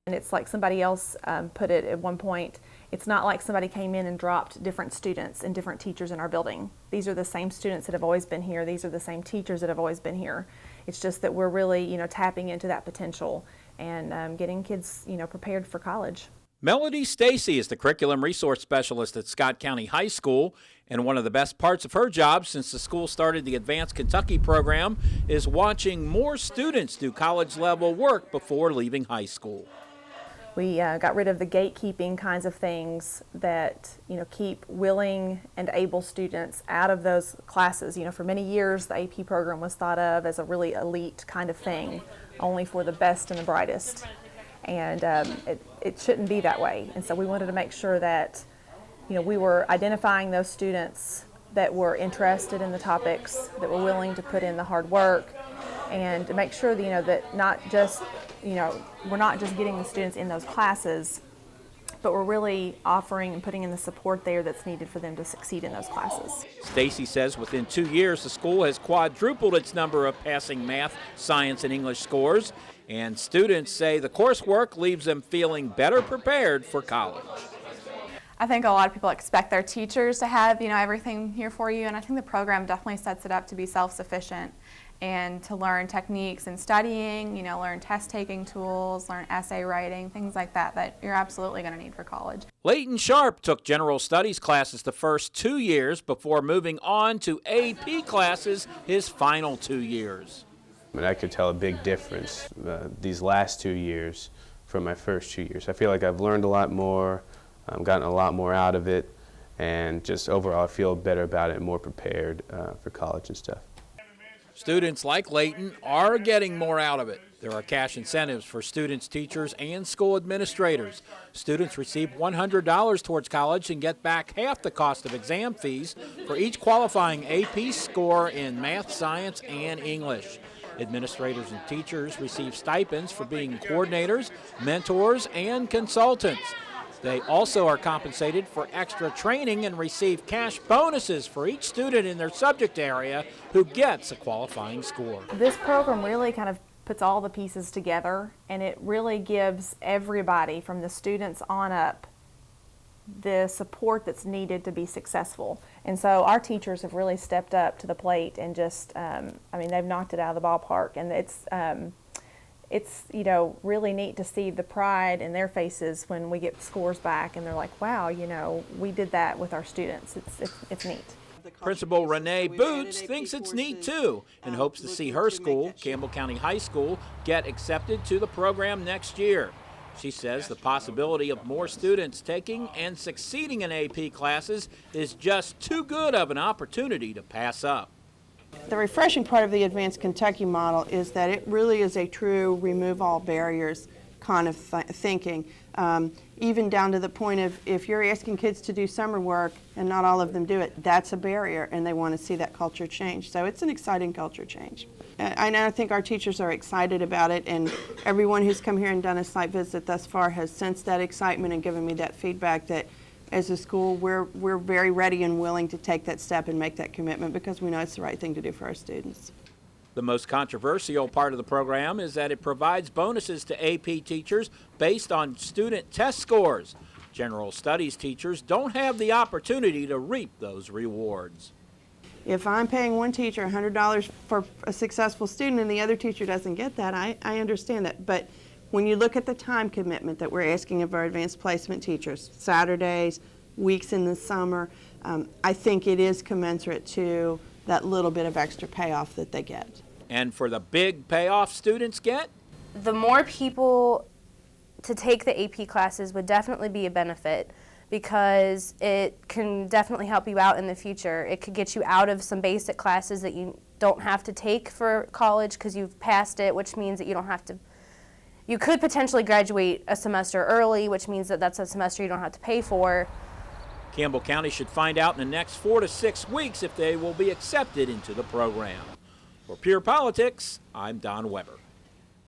And it's like somebody else put it at one point, it's not like somebody came in and dropped different students and different teachers in our building. These are the same students that have always been here. These are the same teachers that have always been here. It's just that we're really, tapping into that potential and getting kids, prepared for college. Melody Stacy is the Curriculum Resource Specialist at Scott County High School, and one of the best parts of her job since the school started the AdvanceKentucky program is watching more students do college-level work before leaving high school. We got rid of the gatekeeping kinds of things that, keep willing and able students out of those classes. For many years, the AP program was thought of as a really elite kind of thing, only for the best and the brightest. And it shouldn't be that way. And so we wanted to make sure that, we were identifying those students that were interested in the topics, that were willing to put in the hard work, and to make sure that, that not just, we're not just getting the students in those classes, but we're really offering and putting in the support there that's needed for them to succeed in those classes. Stacy says within 2 years, the school has quadrupled its number of passing math, science, and English scores, and students say the coursework leaves them feeling better prepared for college. I think a lot of people expect their teachers to have, everything here for you, and I think the program definitely sets it up to be self-sufficient and to learn techniques in studying, learn test-taking tools, learn essay writing, things like that you're absolutely going to need for college. Leighton Sharp took general studies classes the first 2 years before moving on to AP classes his final 2 years. I could tell a big difference these last 2 years from my first 2 years. I feel like I've learned a lot more, gotten a lot more out of it, and just overall I feel better about it and more prepared for college and stuff. Students like Leighton are getting more out of it. There are cash incentives for students, teachers, and school administrators. Students receive $100 towards college and get back half the cost of exam fees for each qualifying AP score in math, science, and English. Administrators and teachers receive stipends for being coordinators, mentors, and consultants. They also are compensated for extra training and receive cash bonuses for each student in their subject area who gets a qualifying score. This program really kind of puts all the pieces together, and it really gives everybody from the students on up the support that's needed to be successful. And so our teachers have really stepped up to the plate and just, they've knocked it out of the ballpark. And it's really neat to see the pride in their faces when we get scores back and they're like, wow, we did that with our students. It's neat. Principal Renee Boots thinks it's neat too and hopes to see her school, Campbell County High School, get accepted to the program next year. She says the possibility of more students taking and succeeding in AP classes is just too good of an opportunity to pass up. The refreshing part of the AdvanceKentucky model is that it really is a true remove all barriers kind of thinking, even down to the point of if you're asking kids to do summer work and not all of them do it, that's a barrier and they want to see that culture change. So it's an exciting culture change. I think our teachers are excited about it, and everyone who's come here and done a site visit thus far has sensed that excitement and given me that feedback that as a school we're very ready and willing to take that step and make that commitment because we know it's the right thing to do for our students. The most controversial part of the program is that it provides bonuses to AP teachers based on student test scores. General studies teachers don't have the opportunity to reap those rewards. If I'm paying one teacher $100 for a successful student and the other teacher doesn't get that, I understand that. But when you look at the time commitment that we're asking of our advanced placement teachers, Saturdays, weeks in the summer, I think it is commensurate to that little bit of extra payoff that they get. And for the big payoff students get? The more people to take the AP classes would definitely be a benefit because it can definitely help you out in the future. It could get you out of some basic classes that you don't have to take for college because you've passed it, which means that you don't have to. You could potentially graduate a semester early, which means that that's a semester you don't have to pay for. Campbell County should find out in the next 4 to 6 weeks if they will be accepted into the program. For Pure Politics, I'm Don Weber.